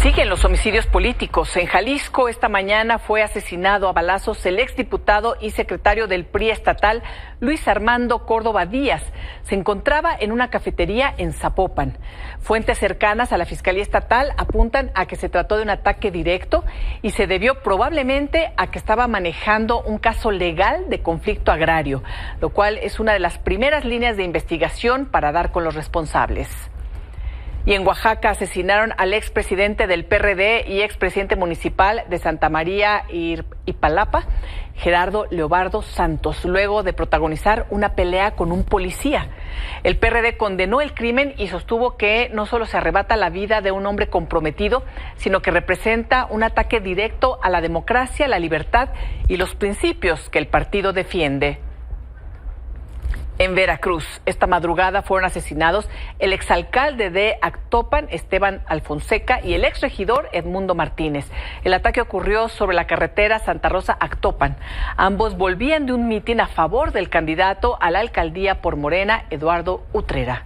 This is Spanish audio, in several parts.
Siguen los homicidios políticos. En Jalisco, esta mañana fue asesinado a balazos el exdiputado y secretario del PRI estatal, Luis Armando Córdoba Díaz. Se encontraba en una cafetería en Zapopan. Fuentes cercanas a la Fiscalía Estatal apuntan a que se trató de un ataque directo y se debió probablemente a que estaba manejando un caso legal de conflicto agrario, lo cual es una de las primeras líneas de investigación para dar con los responsables. Y en Oaxaca asesinaron al expresidente del PRD y expresidente municipal de Santa María Ipalapa, Gerardo Leobardo Santos, luego de protagonizar una pelea con un policía. El PRD condenó el crimen y sostuvo que no solo se arrebata la vida de un hombre comprometido, sino que representa un ataque directo a la democracia, la libertad y los principios que el partido defiende. En Veracruz, esta madrugada fueron asesinados el exalcalde de Actopan, Esteban Alfonseca, y el exregidor Edmundo Martínez. El ataque ocurrió sobre la carretera Santa Rosa-Actopan. Ambos volvían de un mitin a favor del candidato a la alcaldía por Morena, Eduardo Utrera.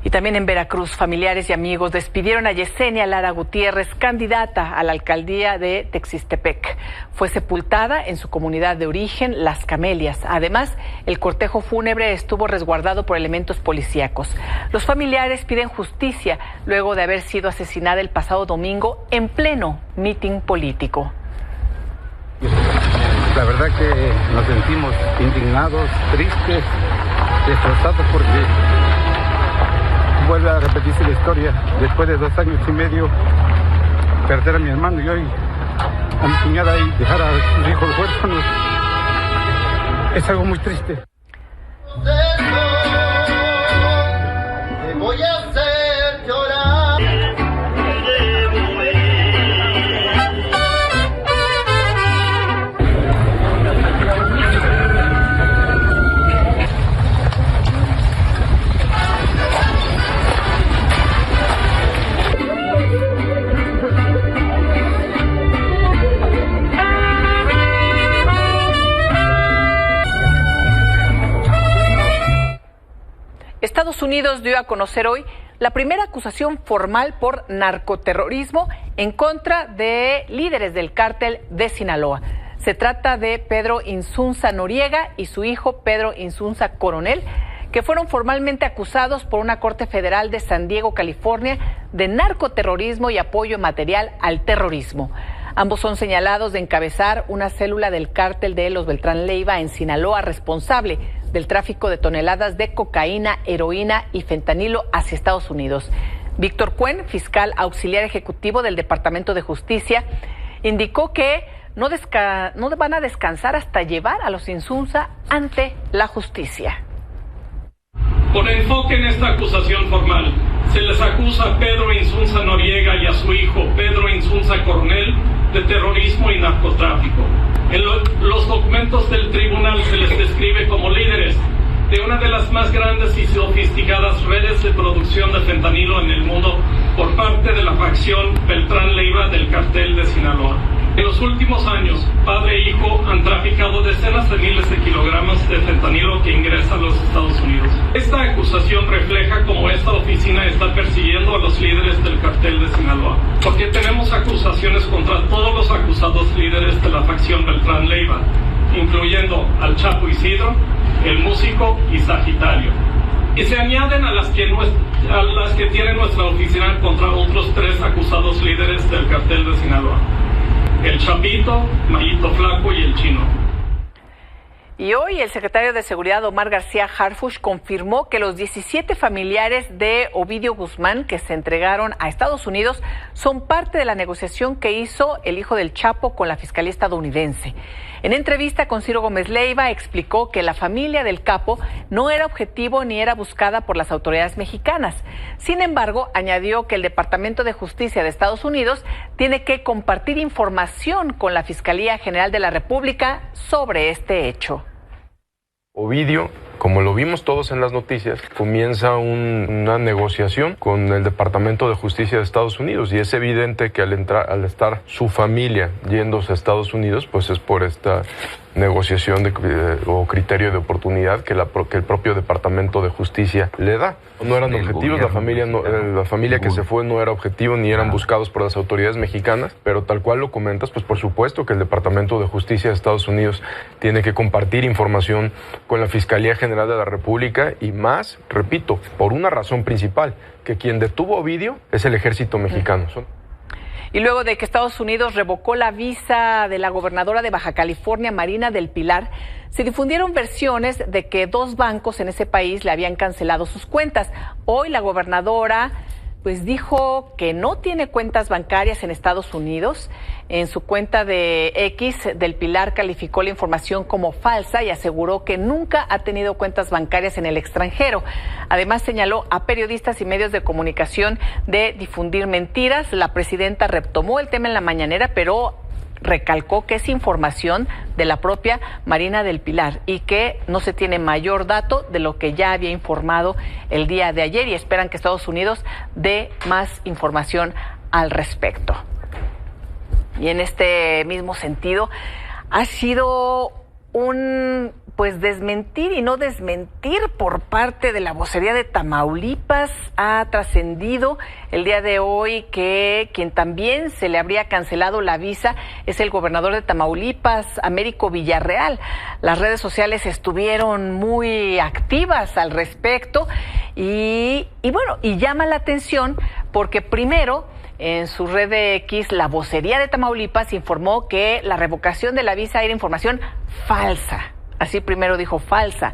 Y también en Veracruz, familiares y amigos despidieron a Yesenia Lara Gutiérrez, candidata a la alcaldía de Texistepec. Fue sepultada en su comunidad de origen, Las Camelias. Además, el cortejo fúnebre estuvo resguardado por elementos policíacos. Los familiares piden justicia luego de haber sido asesinada el pasado domingo en pleno mitin político. La verdad que nos sentimos indignados, tristes, destrozados porque vuelve a repetirse la historia. Después de 2 años y medio, perder a mi hermano y hoy a mi cuñada y dejar a sus hijos huérfanos es algo muy triste. Te voy a hacer llorar. Estados Unidos dio a conocer hoy la primera acusación formal por narcoterrorismo en contra de líderes del cártel de Sinaloa. Se trata de Pedro Insunza Noriega y su hijo Pedro Insunza Coronel, que fueron formalmente acusados por una corte federal de San Diego, California, de narcoterrorismo y apoyo material al terrorismo. Ambos son señalados de encabezar una célula del cártel de los Beltrán Leiva en Sinaloa, responsable del tráfico de toneladas de cocaína, heroína y fentanilo hacia Estados Unidos. Víctor Cuen, fiscal auxiliar ejecutivo del Departamento de Justicia, indicó que no van a descansar hasta llevar a los Insunza ante la justicia. Con enfoque en esta acusación formal, se les acusa a Pedro Insunza Noriega y a su hijo Pedro Insunza Coronel de terrorismo y narcotráfico. En los documentos del tribunal se les describe como líderes de una de las más grandes y sofisticadas redes de producción de fentanilo en el mundo por parte de la facción Beltrán Leiva del cartel de Sinaloa. En los últimos años, padre e hijo han traficado decenas de miles de kilogramos de fentanilo que ingresa a los Estados Unidos. Esta acusación refleja cómo esta oficina está persiguiendo a los líderes del cartel de Sinaloa, porque tenemos acusaciones contra todos los acusados líderes de la facción Beltrán Leiva, incluyendo al Chapo Isidro, el músico y Sagitario. Y se añaden a las que tiene nuestra oficina contra otros 3 acusados líderes del cartel de Sinaloa: el Chapito, Mayito Flaco y el Chino. Y hoy el secretario de Seguridad, Omar García Harfuch, confirmó que los 17 familiares de Ovidio Guzmán que se entregaron a Estados Unidos son parte de la negociación que hizo el hijo del Chapo con la Fiscalía estadounidense. En entrevista con Ciro Gómez Leiva explicó que la familia del capo no era objetivo ni era buscada por las autoridades mexicanas. Sin embargo, añadió que el Departamento de Justicia de Estados Unidos tiene que compartir información con la Fiscalía General de la República sobre este hecho. Ovidio Como lo vimos todos en las noticias, comienza una negociación con el Departamento de Justicia de Estados Unidos, y es evidente que al estar su familia yéndose a Estados Unidos, pues es por esta negociación o criterio de oportunidad que el propio Departamento de Justicia le da. No eran objetivos, la familia que se fue no era objetivo ni eran buscados por las autoridades mexicanas, pero tal cual lo comentas, pues por supuesto que el Departamento de Justicia de Estados Unidos tiene que compartir información con la Fiscalía General de la República, y más, repito, por una razón principal, que quien detuvo a Ovidio es el ejército mexicano. Y luego de que Estados Unidos revocó la visa de la gobernadora de Baja California, Marina del Pilar, se difundieron versiones de que 2 bancos en ese país le habían cancelado sus cuentas. Hoy la gobernadora pues dijo que no tiene cuentas bancarias en Estados Unidos. En su cuenta de X, del Pilar calificó la información como falsa y aseguró que nunca ha tenido cuentas bancarias en el extranjero. Además, señaló a periodistas y medios de comunicación de difundir mentiras. La presidenta retomó el tema en la mañanera, pero recalcó que es información de la propia Marina del Pilar y que no se tiene mayor dato de lo que ya había informado el día de ayer, y esperan que Estados Unidos dé más información al respecto. Y en este mismo sentido, ha sido un desmentir y no desmentir por parte de la vocería de Tamaulipas. Ha trascendido el día de hoy que quien también se le habría cancelado la visa es el gobernador de Tamaulipas, Américo Villarreal. Las redes sociales estuvieron muy activas al respecto y llama la atención porque primero, en su red de X, la vocería de Tamaulipas informó que la revocación de la visa era información falsa. Así primero dijo falsa,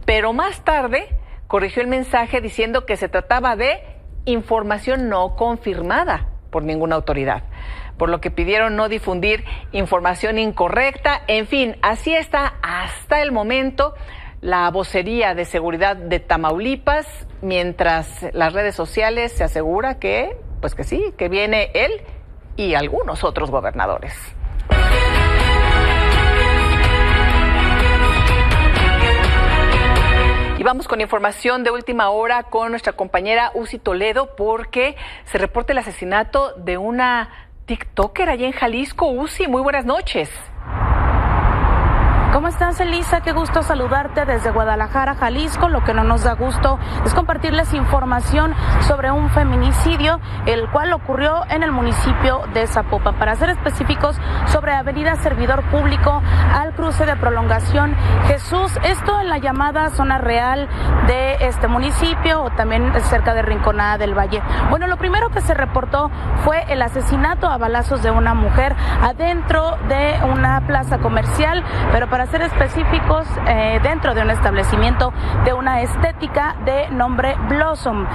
pero más tarde corrigió el mensaje diciendo que se trataba de información no confirmada por ninguna autoridad, por lo que pidieron no difundir información incorrecta. En fin, así está hasta el momento la vocería de seguridad de Tamaulipas, mientras las redes sociales se asegura que sí, que viene él y algunos otros gobernadores. Y vamos con información de última hora con nuestra compañera Uzi Toledo, porque se reporta el asesinato de una TikToker allá en Jalisco. Uzi, muy buenas noches. ¿Cómo estás, Elisa? Qué gusto saludarte desde Guadalajara, Jalisco. Lo que no nos da gusto es compartirles información sobre un feminicidio, el cual ocurrió en el municipio de Zapopan. Para ser específicos, sobre Avenida Servidor Público al cruce de Prolongación Jesús. Esto en la llamada zona real de este municipio, o también cerca de Rinconada del Valle. Bueno, lo primero que se reportó fue el asesinato a balazos de una mujer adentro de una plaza comercial, pero para ser específicos, dentro de un establecimiento de una estética de nombre Blossom.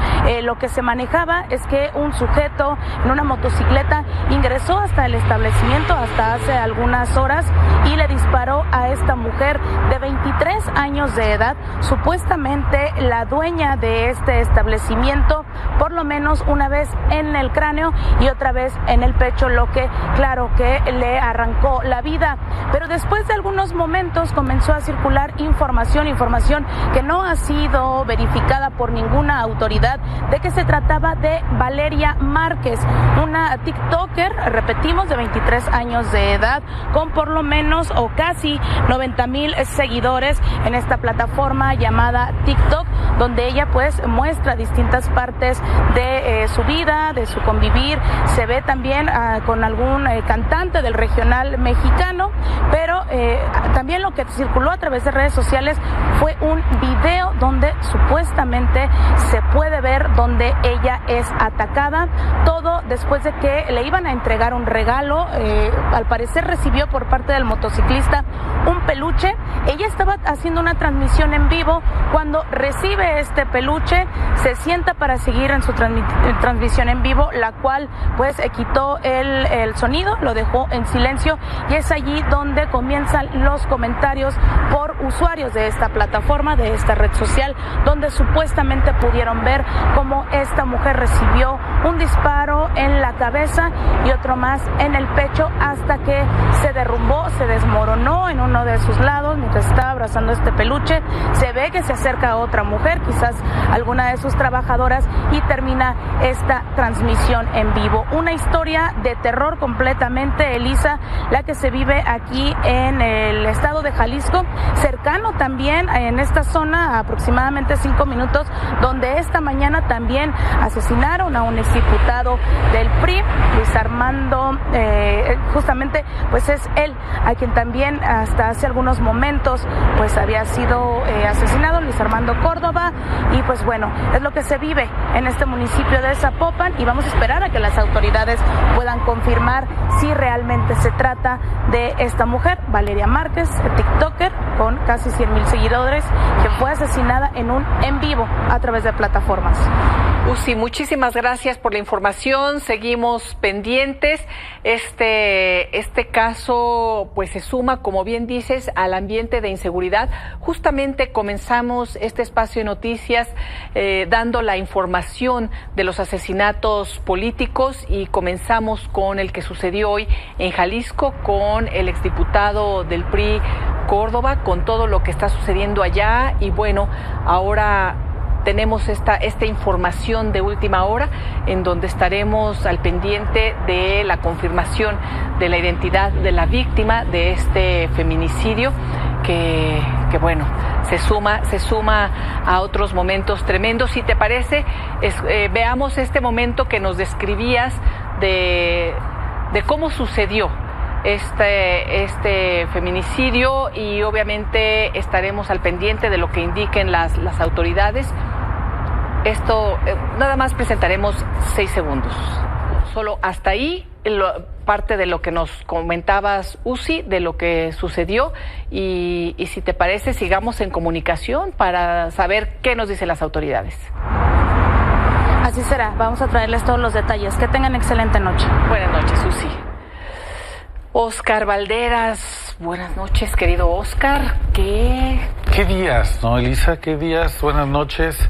Lo que se manejaba es que un sujeto en una motocicleta ingresó hasta el establecimiento hasta hace algunas horas y le disparó a esta mujer de 23 años de edad, supuestamente la dueña de este establecimiento, por lo menos una vez en el cráneo y otra vez en el pecho, lo que claro que le arrancó la vida. Pero después de algunos momentos comenzó a circular información que no ha sido verificada por ninguna autoridad, de que se trataba de Valeria Márquez, una TikToker, repetimos, de 23 años de edad, con por lo menos o casi 90,000 seguidores en esta plataforma llamada TikTok, donde ella muestra distintas partes de su vida, de su convivir. Se ve también con algún cantante del regional mexicano, pero también lo que circuló a través de redes sociales fue un video donde supuestamente se puede ver donde ella es atacada, todo después de que le iban a entregar un regalo. Al parecer recibió por parte del motociclista un peluche. Ella estaba haciendo una transmisión en vivo cuando recibe este peluche, se sienta para seguir en su su transmisión en vivo, la cual pues quitó el sonido, lo dejó en silencio, y es allí donde comienzan los comentarios por usuarios de esta plataforma, de esta red social, donde supuestamente pudieron ver cómo esta mujer recibió un disparo en la cabeza y otro más en el pecho, hasta que se derrumbó, se desmoronó en uno de sus lados mientras estaba abrazando este peluche. Se ve que se acerca a otra mujer, quizás alguna de sus trabajadoras, y termina esta transmisión en vivo. Una historia de terror completamente, Elisa, la que se vive aquí en el estado de Jalisco, cercano también en esta zona, a aproximadamente 5 minutos, donde esta mañana también asesinaron a un exdiputado del PRI, Luis Armando, justamente pues es él a quien también hasta hace algunos momentos pues había sido asesinado, Luis Armando Córdoba. Y pues bueno, es lo que se vive en este municipio de Zapopan, y vamos a esperar a que las autoridades puedan confirmar si realmente se trata de esta mujer, Valeria Márquez, TikToker con casi 100,000 seguidores, que fue asesinada en un en vivo a través de plataformas. Uzi, muchísimas gracias por la información. Seguimos pendientes. Este caso pues se suma, como bien dices, al ambiente de inseguridad. Justamente comenzamos este espacio de noticias dando la información de los asesinatos políticos, y comenzamos con el que sucedió hoy en Jalisco con el exdiputado del PRI Córdoba, con todo lo que está sucediendo allá. Y bueno, ahora tenemos esta información de última hora, en donde estaremos al pendiente de la confirmación de la identidad de la víctima de este feminicidio, que bueno, se suma a otros momentos tremendos. Si te parece, veamos este momento que nos describías de cómo sucedió este feminicidio, y obviamente estaremos al pendiente de lo que indiquen las autoridades. Esto, nada más presentaremos 6 segundos. Solo hasta ahí, parte de lo que nos comentabas, Uzi, de lo que sucedió, y si te parece, sigamos en comunicación para saber qué nos dicen las autoridades. Así será, vamos a traerles todos los detalles. Que tengan excelente noche. Buenas noches, Uzi. Oscar Valderas, buenas noches, querido Oscar. ¿Qué días, no, Elisa? ¿Qué días? Buenas noches.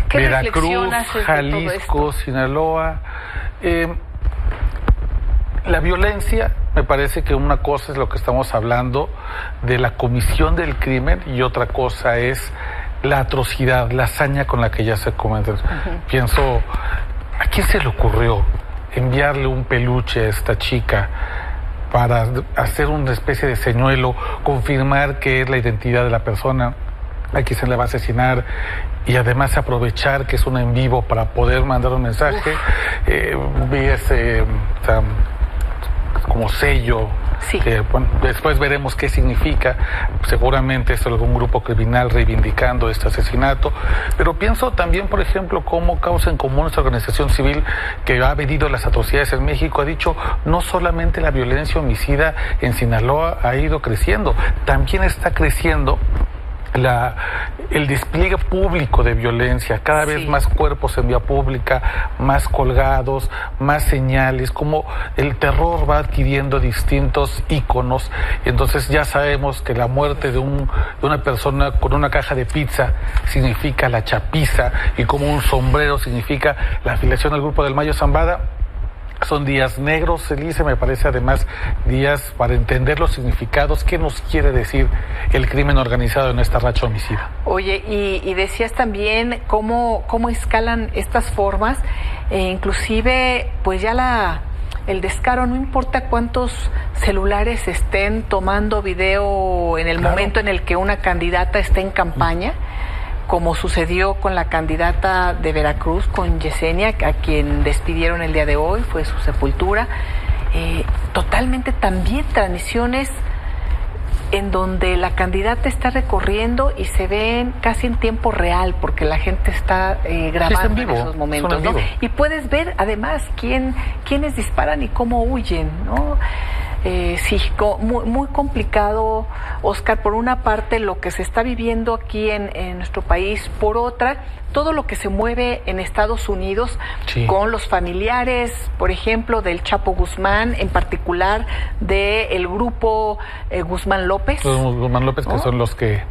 ¿Qué Veracruz, Jalisco, Sinaloa. La violencia, me parece que una cosa es lo que estamos hablando de la comisión del crimen, y otra cosa es la atrocidad, la hazaña con la que ya se comete. Pienso, ¿a quién se le ocurrió enviarle un peluche a esta chica para hacer una especie de señuelo, confirmar que es la identidad de la persona a quien se le va a asesinar, y además aprovechar que es un en vivo para poder mandar un mensaje? Vi ese como sello, sí. Bueno, después veremos qué significa. Seguramente es algún grupo criminal reivindicando este asesinato, pero pienso también, por ejemplo, cómo Causa en Común, esta organización civil que ha medido las atrocidades en México, ha dicho no solamente la violencia homicida en Sinaloa ha ido creciendo, también está creciendo el despliegue público de violencia, cada vez más cuerpos en vía pública, más colgados, más señales, como el terror va adquiriendo distintos íconos. Entonces ya sabemos que la muerte de una persona con una caja de pizza significa la chapiza, y como un sombrero significa la afiliación al grupo del Mayo Zambada. Son días negros, Elise, me parece además días para entender los significados, qué nos quiere decir el crimen organizado en esta racha homicida. Oye, y decías también cómo escalan estas formas, inclusive pues ya el descaro, no importa cuántos celulares estén tomando video en el momento en el que una candidata esté en campaña, como sucedió con la candidata de Veracruz, con Yesenia, a quien despidieron el día de hoy, fue su sepultura. Totalmente también transmisiones en donde la candidata está recorriendo y se ven casi en tiempo real, porque la gente está grabando en esos momentos, ¿no? Y puedes ver además quiénes disparan y cómo huyen, ¿no? Sí, muy, muy complicado, Oscar, por una parte lo que se está viviendo aquí en nuestro país, por otra, todo lo que se mueve en Estados Unidos con los familiares, por ejemplo, del Chapo Guzmán, en particular del grupo Guzmán López. Los Guzmán López, que son los que,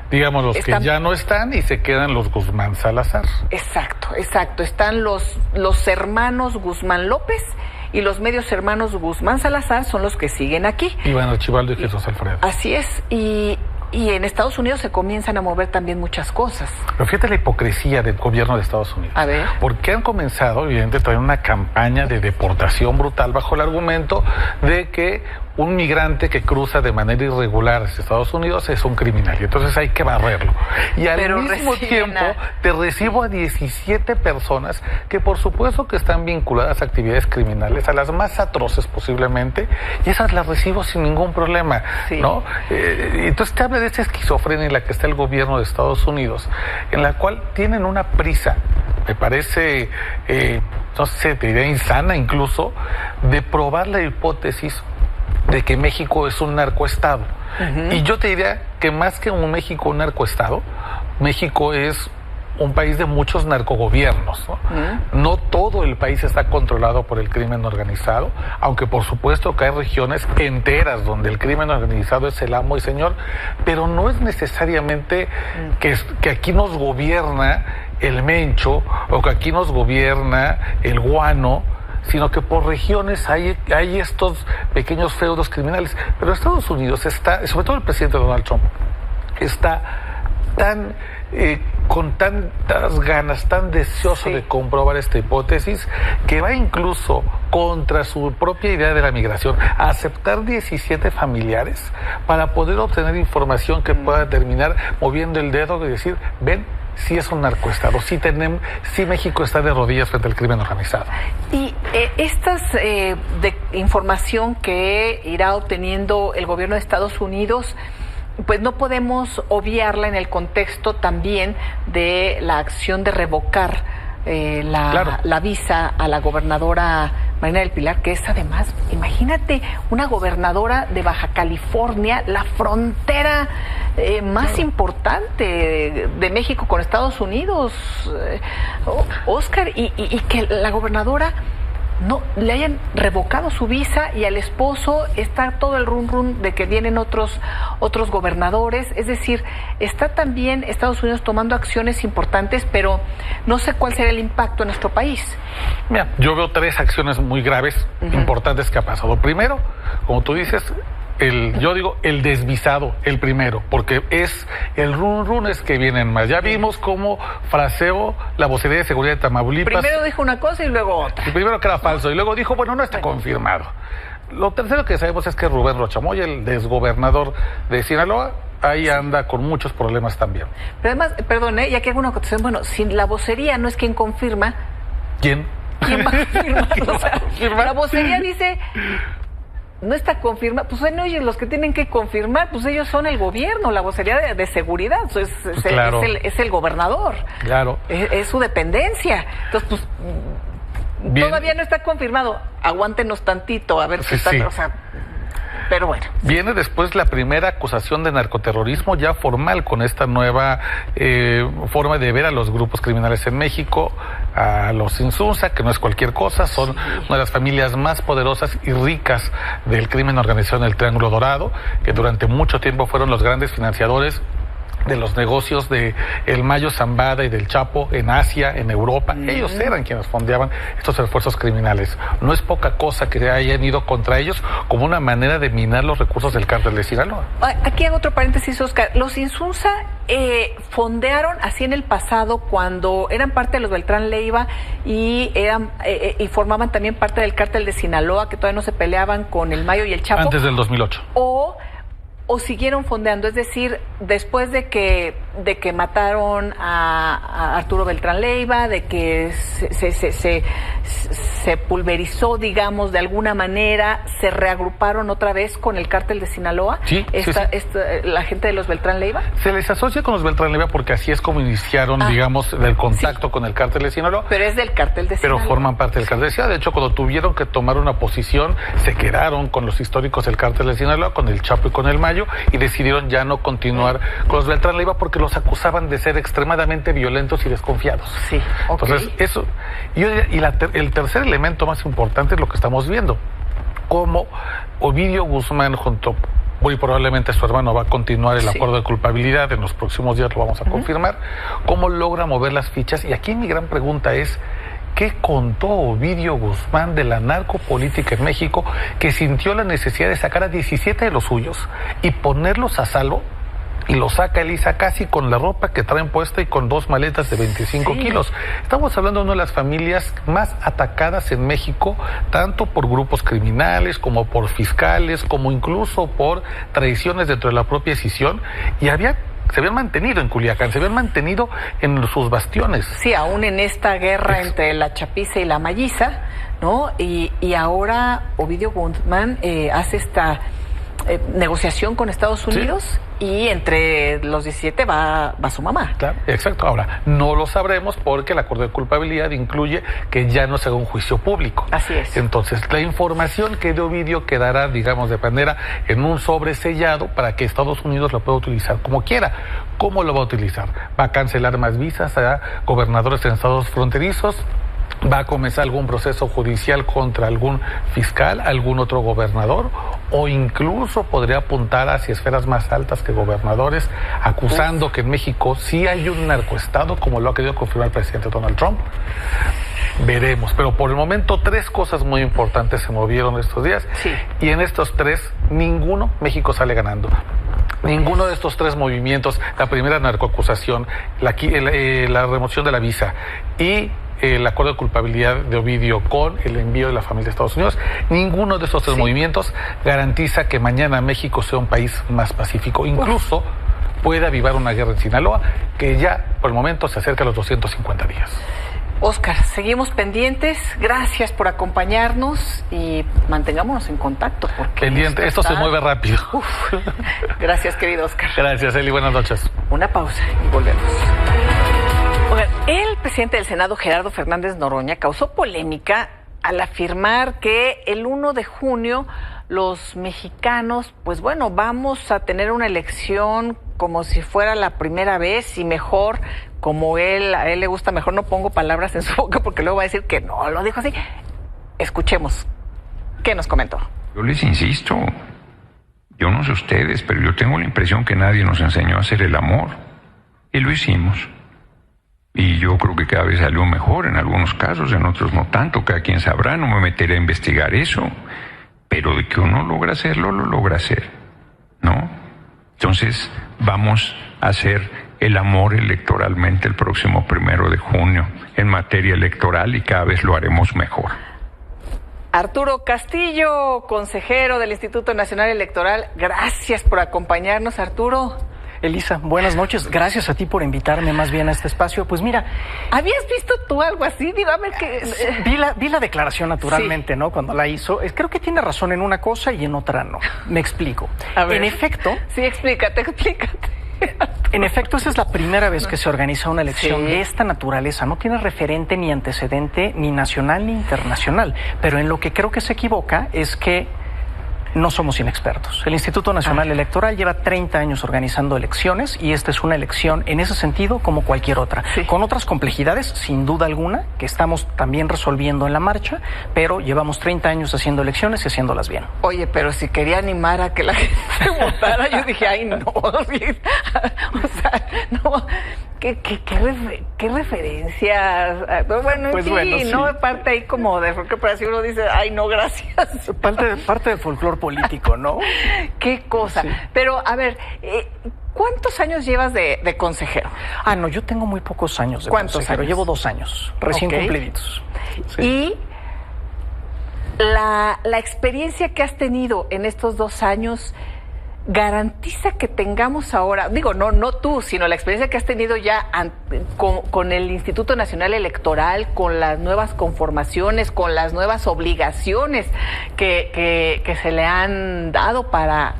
digamos, los que ya no están y se quedan los Guzmán Salazar. Exacto. Están los hermanos Guzmán López y los medios hermanos Guzmán Salazar son los que siguen aquí. Iván Archibaldo y Jesús Alfredo. Así es, y en Estados Unidos se comienzan a mover también muchas cosas. Pero fíjate la hipocresía del gobierno de Estados Unidos. A ver. Porque han comenzado, evidentemente, también una campaña de deportación brutal bajo el argumento de que un migrante que cruza de manera irregular hacia Estados Unidos es un criminal y entonces hay que barrerlo. Y al mismo tiempo te recibo a 17 personas que por supuesto que están vinculadas a actividades criminales, a las más atroces posiblemente, y esas las recibo sin ningún problema, ¿no? Entonces te habla de esa esquizofrenia en la que está el gobierno de Estados Unidos, en la cual tienen una prisa, me parece, no sé, te diría insana incluso, de probar la hipótesis de que México es un narcoestado. Y yo te diría que más que un México un narcoestado, México es un país de muchos narcogobiernos, ¿no? No todo el país está controlado por el crimen organizado, aunque por supuesto que hay regiones enteras donde el crimen organizado es el amo y señor, pero no es necesariamente que aquí nos gobierna el Mencho o que aquí nos gobierna el Guano, sino que por regiones hay estos pequeños feudos criminales. Pero Estados Unidos está, sobre todo el presidente Donald Trump, está tan con tantas ganas, tan deseoso de comprobar esta hipótesis, que va incluso contra su propia idea de la migración a aceptar 17 familiares para poder obtener información que pueda terminar moviendo el dedo y decir, ven, sí es un narcoestado, sí México está de rodillas frente al crimen organizado. Y estas de información que irá obteniendo el gobierno de Estados Unidos, pues no podemos obviarla en el contexto también de la acción de revocar la visa a la gobernadora Marina del Pilar, que es además, imagínate, una gobernadora de Baja California, la frontera más importante de México con Estados Unidos, Oscar, y que la gobernadora no le hayan revocado su visa, y al esposo está todo el run de que vienen otros gobernadores. Es decir, está también Estados Unidos tomando acciones importantes, pero no sé cuál será el impacto en nuestro país. Mira, yo veo 3 acciones muy graves, importantes que ha pasado. Primero, como tú dices, yo digo el desvisado, el primero, porque es el run es que vienen más. Ya vimos cómo fraseó la vocería de seguridad de Tamaulipas. Primero dijo una cosa y luego otra. Y primero que era falso, y luego dijo, bueno, no está confirmado. Lo tercero que sabemos es que Rubén Rocha Moya, el desgobernador de Sinaloa, ahí anda con muchos problemas también. Pero además, perdón, ya que hago una acotación, bueno, si la vocería no es quien confirma... ¿Quién va a confirmar? La vocería dice... No está confirmado, pues bueno, oye, los que tienen que confirmar, pues ellos son el gobierno, la vocería de seguridad, es el gobernador. Claro. Es su dependencia. Entonces, pues, todavía no está confirmado. Aguántenos tantito, a ver si está... O sea, pero bueno. Viene después la primera acusación de narcoterrorismo ya formal con esta nueva forma de ver a los grupos criminales en México, a los Insunza, que no es cualquier cosa, son una de las familias más poderosas y ricas del crimen organizado en el Triángulo Dorado, que durante mucho tiempo fueron los grandes financiadores de los negocios de el Mayo Zambada y del Chapo en Asia, en Europa. Ellos eran quienes fondeaban estos esfuerzos criminales. No es poca cosa que hayan ido contra ellos como una manera de minar los recursos del cártel de Sinaloa. Aquí hago otro paréntesis, Oscar. Los Insunza fondearon así en el pasado cuando eran parte de los Beltrán Leiva y y formaban también parte del cártel de Sinaloa, que todavía no se peleaban con el Mayo y el Chapo. Antes del 2008. O siguieron fondeando, es decir, después de que mataron a Arturo Beltrán Leiva, de que se se pulverizó, digamos, de alguna manera, se reagruparon otra vez con el cártel de Sinaloa. Sí, la gente de los Beltrán Leiva. Se les asocia con los Beltrán Leiva porque así es como iniciaron, digamos, el contacto con el cártel de Sinaloa. Pero es del cártel de Sinaloa. Pero forman parte del cártel de Sinaloa. De hecho, cuando tuvieron que tomar una posición, se quedaron con los históricos del cártel de Sinaloa, con el Chapo y con el Mayo, y decidieron ya no continuar con los Beltrán Leiva porque los acusaban de ser extremadamente violentos y desconfiados. Sí, okay. Entonces, eso. El tercer elemento más importante es lo que estamos viendo. Cómo Ovidio Guzmán junto muy probablemente su hermano va a continuar el acuerdo de culpabilidad, en los próximos días lo vamos a confirmar, cómo logra mover las fichas. Y aquí mi gran pregunta es, ¿qué contó Ovidio Guzmán de la narcopolítica en México que sintió la necesidad de sacar a 17 de los suyos y ponerlos a salvo? Y lo saca Elisa casi con la ropa que traen puesta y con 2 maletas de 25 kilos. Estamos hablando de una de las familias más atacadas en México, tanto por grupos criminales, como por fiscales, como incluso por traiciones dentro de la propia decisión. Y se habían mantenido en Culiacán, se habían mantenido en sus bastiones. Sí, aún en esta guerra entre la chapiza y la malliza, ¿no? Y ahora Ovidio Guzmán hace esta negociación con Estados Unidos y entre los 17 va su mamá. Claro, exacto. Ahora, no lo sabremos porque el acuerdo de culpabilidad incluye que ya no se haga un juicio público. Así es. Entonces, la información que de Ovidio quedará, digamos, de manera en un sobre sellado para que Estados Unidos lo pueda utilizar como quiera. ¿Cómo lo va a utilizar? ¿Va a cancelar más visas a gobernadores en estados fronterizos? ¿Va a comenzar algún proceso judicial contra algún fiscal, algún otro gobernador? O incluso podría apuntar hacia esferas más altas que gobernadores, acusando que en México sí hay un narcoestado, como lo ha querido confirmar el presidente Donald Trump. Veremos, pero por el momento 3 cosas muy importantes se movieron estos días, y en estos 3, México sale ganando. Ninguno de estos 3 movimientos, la primera narcoacusación, la remoción de la visa y el acuerdo de culpabilidad de Ovidio con el envío de la familia a Estados Unidos, ninguno de estos 3 movimientos garantiza que mañana México sea un país más pacífico. Incluso puede avivar una guerra en Sinaloa que ya por el momento se acerca a los 250 días. Oscar, seguimos pendientes. Gracias por acompañarnos y mantengámonos en contacto. Pendiente, esto se mueve rápido. Gracias, querido Oscar. Gracias, Eli. Buenas noches. Una pausa y volvemos. El presidente del Senado, Gerardo Fernández Noroña, causó polémica al afirmar que el 1 de junio los mexicanos, pues bueno, vamos a tener una elección como si fuera la primera vez y mejor, como a él le gusta, mejor no pongo palabras en su boca porque luego va a decir que no lo dijo así. Escuchemos qué nos comentó. Yo les insisto, yo no sé ustedes, pero yo tengo la impresión que nadie nos enseñó a hacer el amor y lo hicimos. Y yo creo que cada vez salió mejor en algunos casos, en otros no tanto, cada quien sabrá, no me meteré a investigar eso. Pero de que uno logra hacerlo, lo logra hacer, ¿no? Entonces, vamos a hacer el amor electoralmente el próximo 1 de junio en materia electoral y cada vez lo haremos mejor. Arturo Castillo, consejero del Instituto Nacional Electoral, gracias por acompañarnos, Arturo. Elisa, buenas noches. Gracias a ti por invitarme más bien a este espacio. Pues mira, ¿habías visto tú algo así? Digo, a ver que vi la declaración naturalmente, ¿no? Cuando la hizo. Creo que tiene razón en una cosa y en otra no. Me explico. A ver. En efecto. Sí, explícate. En efecto, esa es la primera vez que se organiza una elección de esta naturaleza. No tiene referente ni antecedente ni nacional ni internacional. Pero en lo que creo que se equivoca es que no somos inexpertos. El Instituto Nacional Electoral lleva 30 años organizando elecciones y esta es una elección en ese sentido como cualquier otra, con otras complejidades, sin duda alguna, que estamos también resolviendo en la marcha, pero llevamos 30 años haciendo elecciones y haciendas bien. Oye, pero si quería animar a que la gente votara, yo dije, ay, no, sí. O sea, no, ¿qué referencias? Bueno, pues sí, bueno, sí, no parte ahí como de folclore, pero si uno dice, ay, no, gracias. Parte del folclore político, ¿no? Qué cosa. Sí. Pero, a ver, ¿cuántos años llevas de consejero? No, yo tengo muy pocos años de consejero. Años? Llevo 2 años, recién cumpliditos. Sí. Y la experiencia que has tenido en estos 2 años, garantiza que tengamos ahora, digo, no tú, sino la experiencia que has tenido ya con el Instituto Nacional Electoral, con las nuevas conformaciones, con las nuevas obligaciones que se le han dado para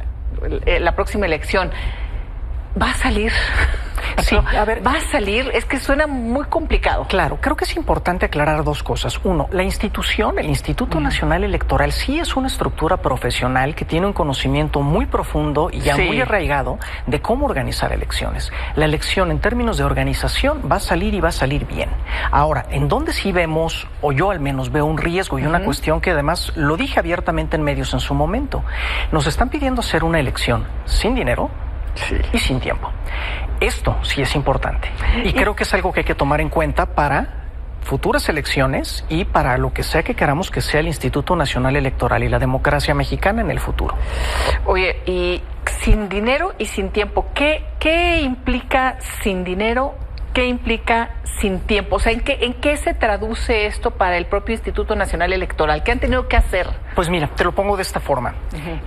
la próxima elección? ¿Va a salir? Sí, a ver, ¿va a salir? Es que suena muy complicado. Claro, creo que es importante aclarar dos cosas. Uno, la institución, el Instituto Nacional Electoral, sí es una estructura profesional que tiene un conocimiento muy profundo y ya muy arraigado de cómo organizar elecciones. La elección, en términos de organización, va a salir y va a salir bien. Ahora, en donde sí vemos, o yo al menos veo un riesgo y una cuestión que además lo dije abiertamente en medios en su momento, nos están pidiendo hacer una elección sin dinero, y sin tiempo. Esto sí es importante y creo que es algo que hay que tomar en cuenta para futuras elecciones y para lo que sea que queramos que sea el Instituto Nacional Electoral y la democracia mexicana en el futuro. Oye, y sin dinero y sin tiempo, ¿qué implica sin dinero? ¿Qué implica sin tiempo? O sea, ¿en qué se traduce esto para el propio Instituto Nacional Electoral? ¿Qué han tenido que hacer? Pues mira, te lo pongo de esta forma.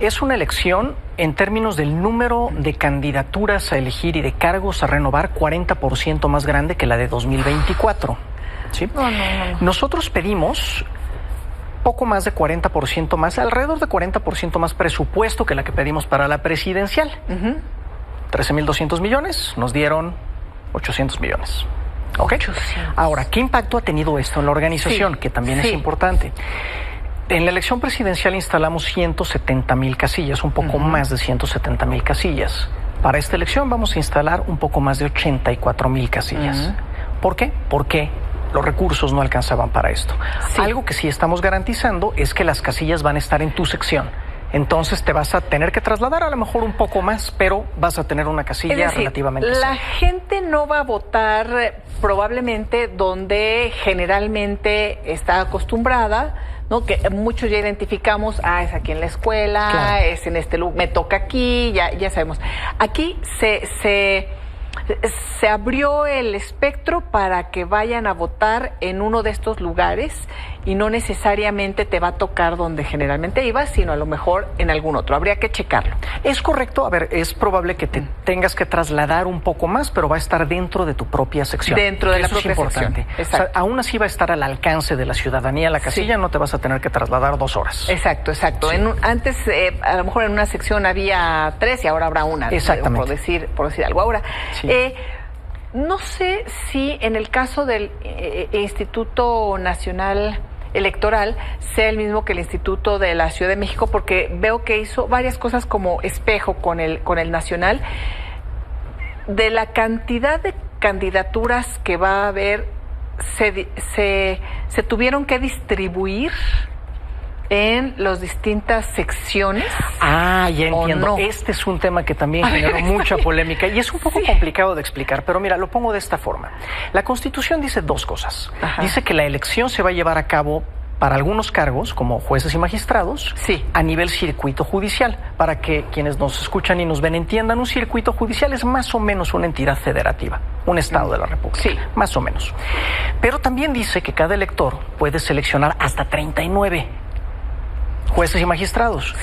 Es una elección en términos del número de candidaturas a elegir y de cargos a renovar 40% más grande que la de 2024. ¿Sí? No. Nosotros pedimos poco más de 40% más, alrededor de 40% más presupuesto que la que pedimos para la presidencial. 13,200 millones, nos dieron 800 millones. ¿Ok? 800. Ahora, ¿qué impacto ha tenido esto en la organización? Que también es importante. En la elección presidencial instalamos 170,000 casillas, un poco más de 170,000 casillas. Para esta elección vamos a instalar un poco más de 84,000 casillas. ¿Por qué? Porque los recursos no alcanzaban para esto. Algo que sí estamos garantizando es que las casillas van a estar en tu sección. Entonces te vas a tener que trasladar a lo mejor un poco más, pero vas a tener una casilla relativamente la gente no va a votar probablemente donde generalmente está acostumbrada, ¿no? Que muchos ya identificamos, es aquí en la escuela, es en este lugar, me toca aquí, ya sabemos. Aquí se abrió el espectro para que vayan a votar en uno de estos lugares y no necesariamente te va a tocar donde generalmente ibas, sino a lo mejor en algún otro. Habría que checarlo. Es correcto. A ver, es probable que te tengas que trasladar un poco más, pero va a estar dentro de tu propia sección. Dentro de la propia sección. O sea, aún así va a estar al alcance de la ciudadanía la casilla, no te vas a tener que trasladar 2 horas. Exacto. Sí. Antes, a lo mejor en una sección había 3 y ahora habrá una. Exactamente. Por decir algo. Ahora, no sé si en el caso del Instituto Nacional Electoral sea el mismo que el Instituto de la Ciudad de México, porque veo que hizo varias cosas como espejo con el Nacional. De la cantidad de candidaturas que va a haber, se tuvieron que distribuir en las distintas secciones. Ya entiendo. No. Este es un tema que también generó mucha polémica y es un poco complicado de explicar, pero mira, lo pongo de esta forma. La Constitución dice 2 cosas. Dice que la elección se va a llevar a cabo para algunos cargos, como jueces y magistrados, a nivel circuito judicial. Para que quienes nos escuchan y nos ven entiendan, un circuito judicial es más o menos una entidad federativa, un estado de la República, más o menos. Pero también dice que cada elector puede seleccionar hasta 39 jueces y magistrados.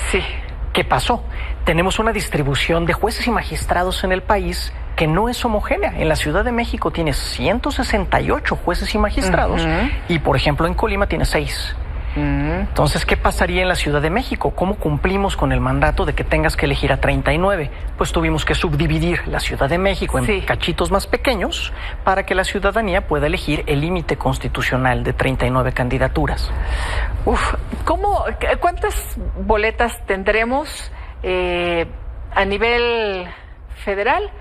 ¿Qué pasó? Tenemos una distribución de jueces y magistrados en el país que no es homogénea. En la Ciudad de México tiene 168 jueces y magistrados y, por ejemplo, en Colima tiene 6. Entonces, ¿qué pasaría en la Ciudad de México? ¿Cómo cumplimos con el mandato de que tengas que elegir a 39? Pues tuvimos que subdividir la Ciudad de México en cachitos más pequeños para que la ciudadanía pueda elegir el límite constitucional de 39 candidaturas. ¿Cuántas boletas tendremos a nivel federal?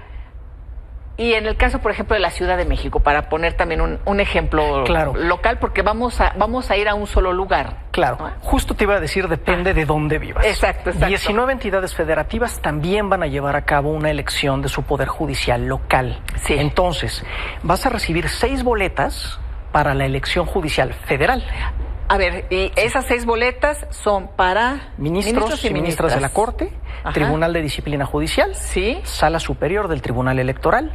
Y en el caso, por ejemplo, de la Ciudad de México, para poner también un ejemplo local, porque vamos a ir a un solo lugar. Claro, justo te iba a decir, depende de dónde vivas. Exacto. 19 entidades federativas también van a llevar a cabo una elección de su poder judicial local. Entonces, vas a recibir 6 boletas para la elección judicial federal. A ver, y esas 6 boletas son para ministros y ministras de la Corte, Tribunal de Disciplina Judicial, Sala Superior del Tribunal Electoral,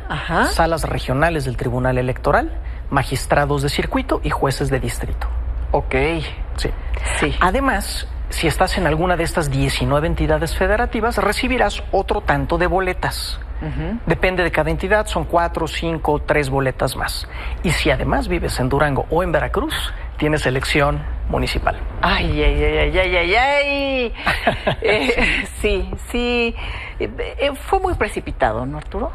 salas regionales del Tribunal Electoral, magistrados de circuito y jueces de distrito. Ok. Además, si estás en alguna de estas 19 entidades federativas, recibirás otro tanto de boletas. Depende de cada entidad, son 4, 5, 3 boletas más. Y si además vives en Durango o en Veracruz, tienes elección municipal. Ay, ay, ay, ay, ay, ay, ay. Sí. Fue muy precipitado, ¿no, Arturo?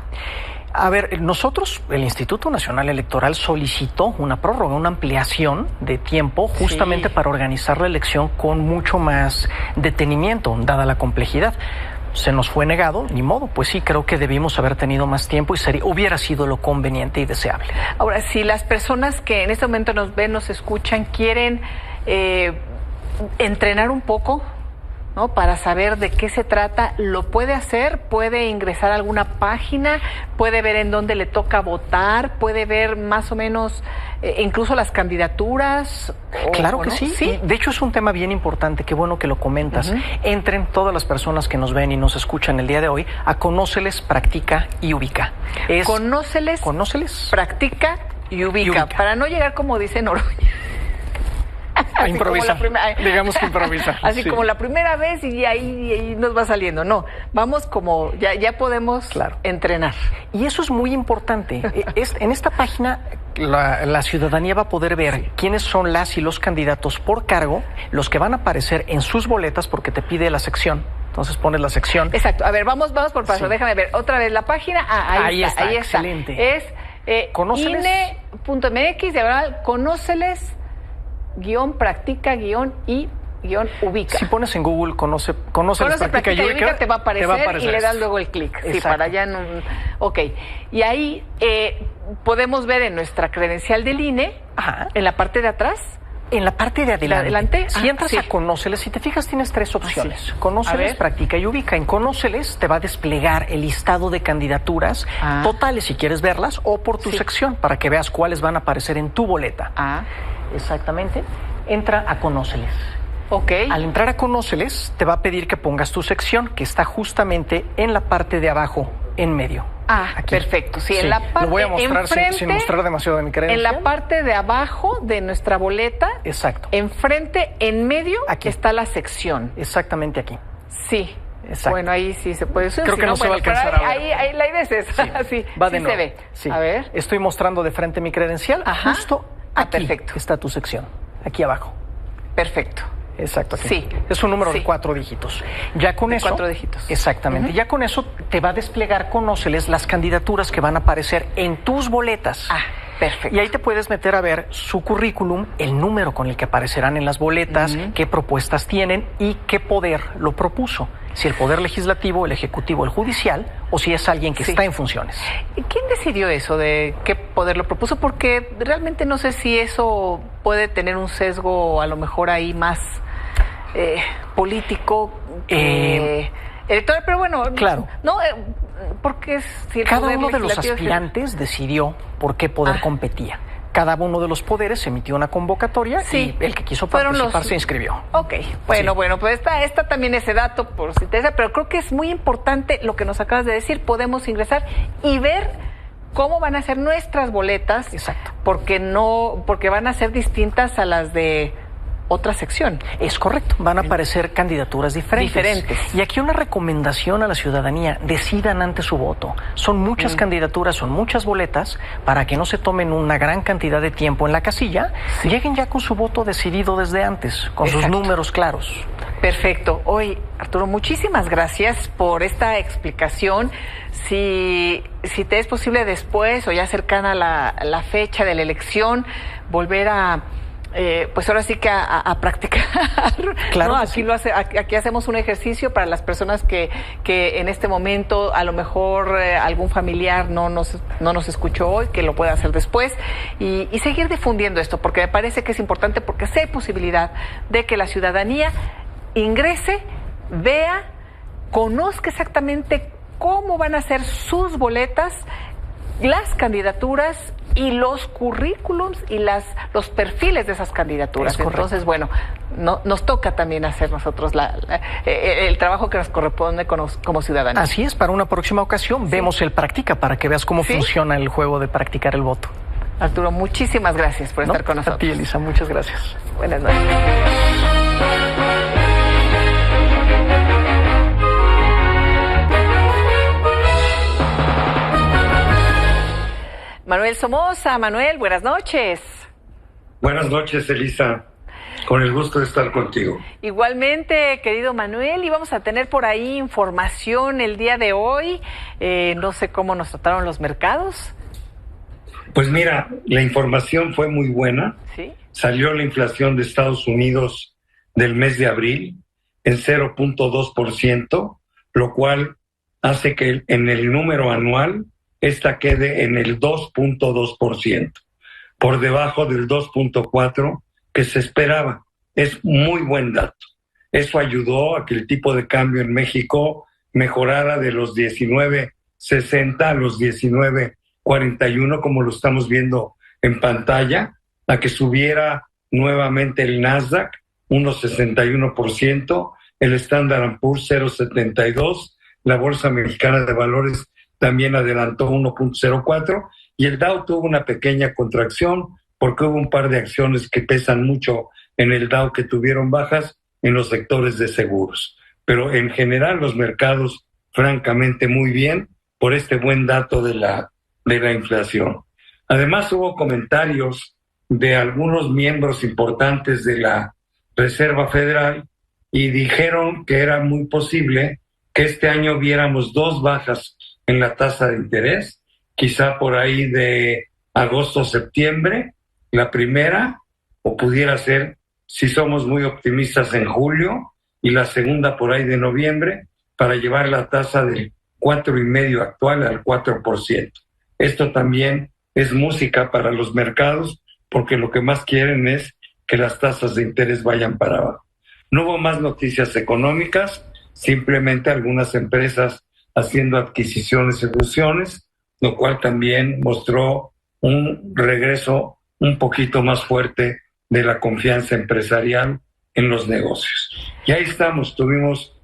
A ver, nosotros, el Instituto Nacional Electoral solicitó una prórroga, una ampliación de tiempo justamente para organizar la elección con mucho más detenimiento, dada la complejidad. Se nos fue negado, ni modo, pues sí, creo que debimos haber tenido más tiempo y hubiera sido lo conveniente y deseable. Ahora, si las personas que en este momento nos ven, nos escuchan, quieren entrenar un poco, ¿no?, para saber de qué se trata, ¿lo puede hacer? ¿Puede ingresar a alguna página? ¿Puede ver en dónde le toca votar? ¿Puede ver más o menos incluso las candidaturas? Claro que sí. Sí. De hecho, es un tema bien importante, qué bueno que lo comentas. Entren todas las personas que nos ven y nos escuchan el día de hoy a Conóceles, Practica y Ubica. Conóceles, Practica y Ubica. Para no llegar como dice Noroña. Improvisa, digamos que improvisa. Así como la primera vez y ahí nos va saliendo. No, vamos como, ya podemos entrenar. Y eso es muy importante. En esta página la ciudadanía va a poder ver quiénes son las y los candidatos por cargo, los que van a aparecer en sus boletas porque te pide la sección. Entonces pones la sección. Exacto. A ver, vamos por paso. Déjame ver otra vez la página. Ahí está. Excelente. Es INE.mx, Conóceles, _practica y _ubica. Si pones en Google Conóceles, Practica y Ubica, te va a aparecer y le das luego el clic. Sí, para allá no. Ok. Y ahí podemos ver en nuestra credencial del INE, en la parte de atrás. En la parte de adelante. Si entras a Conóceles, si te fijas, tienes 3 opciones. Conóceles, Practica y Ubica. En Conóceles te va a desplegar el listado de candidaturas totales, si quieres verlas, o por tu sección, para que veas cuáles van a aparecer en tu boleta. Exactamente. Entra a Conóceles. Ok. Al entrar a Conóceles, te va a pedir que pongas tu sección, que está justamente en la parte de abajo, en medio. Aquí. Perfecto. Sí, en la parte, lo voy a mostrar sin mostrar demasiado de mi credencial. En la parte de abajo de nuestra boleta. Exacto. Enfrente, en medio, aquí está la sección. Exactamente aquí. Sí. Exacto. Bueno, ahí sí se puede. Creo que no se va a alcanzar a ver. Ahí la idea es esa. Sí, va de nuevo. Se ve. Sí. A ver. Estoy mostrando de frente mi credencial. Justo aquí perfecto. está tu sección. Aquí abajo. Perfecto. Exacto. Aquí. Sí. Es un número de 4 dígitos. Ya con eso. 4 dígitos. Exactamente. Ya con eso te va a desplegar Conóceles las candidaturas que van a aparecer en tus boletas. Perfecto. Y ahí te puedes meter a ver su currículum, el número con el que aparecerán en las boletas, qué propuestas tienen y qué poder lo propuso. Si el poder legislativo, el ejecutivo, el judicial, o si es alguien que está en funciones. ¿Quién decidió eso de qué poder lo propuso? Porque realmente no sé si eso puede tener un sesgo a lo mejor ahí más político electoral, pero bueno, claro. No, porque si el cada poder uno de los legislativo aspirantes decidió por qué poder competía. Cada uno de los poderes emitió una convocatoria y el que quiso participar se inscribió. Ok, bueno, pues está también ese dato por si te interesa, pero creo que es muy importante lo que nos acabas de decir. Podemos ingresar y ver cómo van a ser nuestras boletas. Exacto. Porque van a ser distintas a las de otra sección. Es correcto, van a aparecer candidaturas diferentes. Y aquí una recomendación a la ciudadanía: decidan antes su voto. Son muchas candidaturas, son muchas boletas, para que no se tomen una gran cantidad de tiempo en la casilla, lleguen ya con su voto decidido desde antes, con sus números claros. Perfecto. Hoy, Arturo, muchísimas gracias por esta explicación. Si te es posible después o ya cercana la fecha de la elección, volver a pues ahora sí que a practicar. Claro. ¿No? Aquí hacemos un ejercicio para las personas que en este momento a lo mejor algún familiar no nos escuchó hoy, que lo pueda hacer después y seguir difundiendo esto, porque me parece que es importante, porque sí hay posibilidad de que la ciudadanía ingrese, vea, conozca exactamente cómo van a ser sus boletas, las candidaturas y los currículums y los perfiles de esas candidaturas. Entonces, bueno, nos toca también hacer nosotros el trabajo que nos corresponde como ciudadanos. Así es, para una próxima ocasión vemos el Practica, para que veas cómo funciona el juego de practicar el voto. Arturo, muchísimas gracias por estar con nosotros. A ti, Elisa, muchas gracias. Buenas noches. Manuel Somoza. Manuel, buenas noches. Buenas noches, Elisa. Con el gusto de estar contigo. Igualmente, querido Manuel, y vamos a tener por ahí información el día de hoy. No sé cómo nos trataron los mercados. Pues mira, la información fue muy buena. ¿Sí? Salió la inflación de Estados Unidos del mes de abril en 0.2%, lo cual hace que en el número anual esta quede en el 2.2%, por debajo del 2.4% que se esperaba. Es muy buen dato. Eso ayudó a que el tipo de cambio en México mejorara de los 19.60 a los 19.41, como lo estamos viendo en pantalla, a que subiera nuevamente el Nasdaq 1.61%, el Standard & Poor's 0.72%, la Bolsa Mexicana de Valores también adelantó 1.04%, y el Dow tuvo una pequeña contracción porque hubo un par de acciones que pesan mucho en el Dow que tuvieron bajas en los sectores de seguros. Pero en general los mercados, francamente, muy bien por este buen dato de la inflación. Además hubo comentarios de algunos miembros importantes de la Reserva Federal y dijeron que era muy posible que este año viéramos 2 bajas en la tasa de interés, quizá por ahí de agosto-septiembre, la primera, o pudiera ser, si somos muy optimistas, en julio, y la segunda por ahí de noviembre, para llevar la tasa del 4,5% actual al 4%. Esto también es música para los mercados, porque lo que más quieren es que las tasas de interés vayan para abajo. No hubo más noticias económicas, simplemente algunas empresas haciendo adquisiciones y fusiones, lo cual también mostró un regreso un poquito más fuerte de la confianza empresarial en los negocios. Y ahí estamos, tuvimos,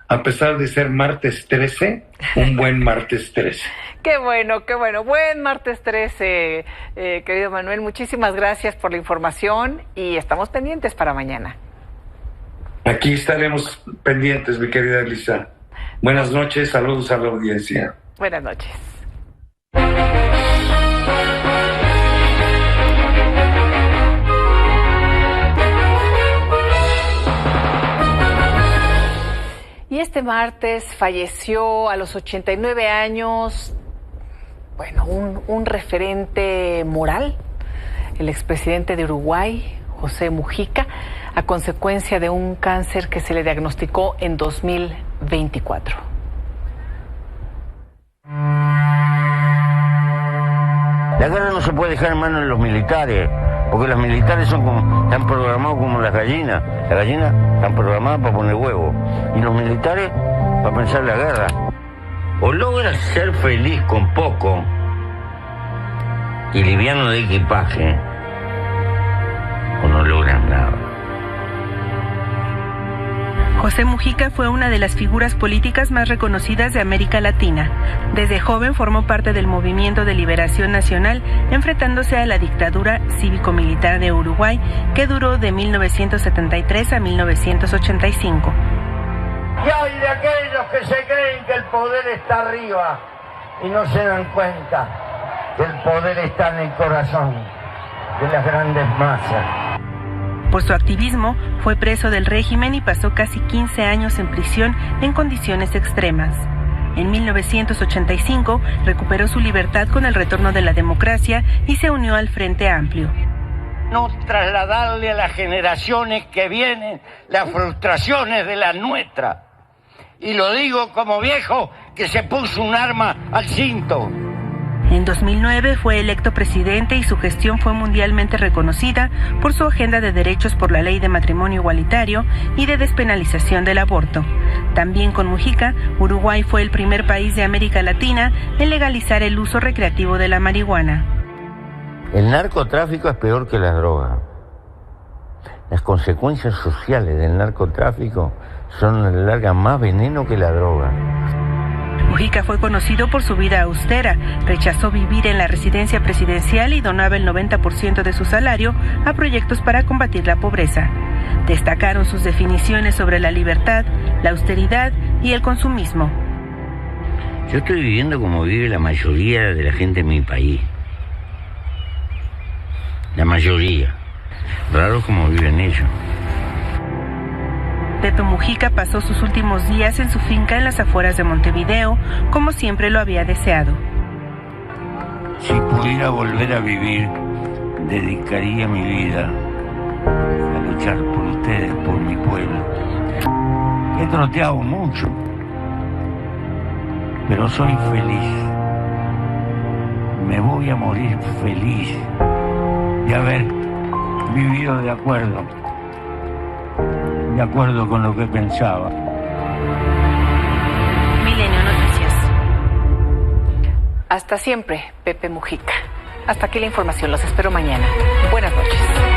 a pesar de ser martes 13, un buen martes 13. Qué bueno, buen martes 13, querido Manuel, muchísimas gracias por la información y estamos pendientes para mañana. Aquí estaremos pendientes, mi querida Elisa. Buenas noches, saludos a la audiencia. Buenas noches. Y este martes falleció a los 89 años, un referente moral, el expresidente de Uruguay, José Mujica, a consecuencia de un cáncer que se le diagnosticó en 2024. La guerra no se puede dejar en manos de los militares, porque los militares están programados como las gallinas. Las gallinas están programadas para poner huevos, y los militares para pensar la guerra. O logras ser feliz con poco y liviano de equipaje, o no logras nada. José Mujica fue una de las figuras políticas más reconocidas de América Latina. Desde joven formó parte del Movimiento de Liberación Nacional, enfrentándose a la dictadura cívico-militar de Uruguay, que duró de 1973 a 1985. Y hay de aquellos que se creen que el poder está arriba y no se dan cuenta que el poder está en el corazón de las grandes masas. Por su activismo, fue preso del régimen y pasó casi 15 años en prisión en condiciones extremas. En 1985 recuperó su libertad con el retorno de la democracia y se unió al Frente Amplio. No trasladarle a las generaciones que vienen las frustraciones de la nuestra. Y lo digo como viejo que se puso un arma al cinto. En 2009 fue electo presidente y su gestión fue mundialmente reconocida por su agenda de derechos por la ley de matrimonio igualitario y de despenalización del aborto. También con Mujica, Uruguay fue el primer país de América Latina en legalizar el uso recreativo de la marihuana. El narcotráfico es peor que la droga. Las consecuencias sociales del narcotráfico son a la larga más veneno que la droga. Mujica fue conocido por su vida austera, rechazó vivir en la residencia presidencial y donaba el 90% de su salario a proyectos para combatir la pobreza. Destacaron sus definiciones sobre la libertad, la austeridad y el consumismo. Yo estoy viviendo como vive la mayoría de la gente en mi país. la mayoría. Raro como viven ellos. Teto Mujica pasó sus últimos días en su finca en las afueras de Montevideo, como siempre lo había deseado. Si pudiera volver a vivir, dedicaría mi vida a luchar por ustedes, por mi pueblo. He troteado mucho, pero soy feliz. Me voy a morir feliz de haber vivido de acuerdo con lo que pensaba. Milenio Noticias. Hasta siempre, Pepe Mujica. Hasta aquí la información. Los espero mañana. Buenas noches.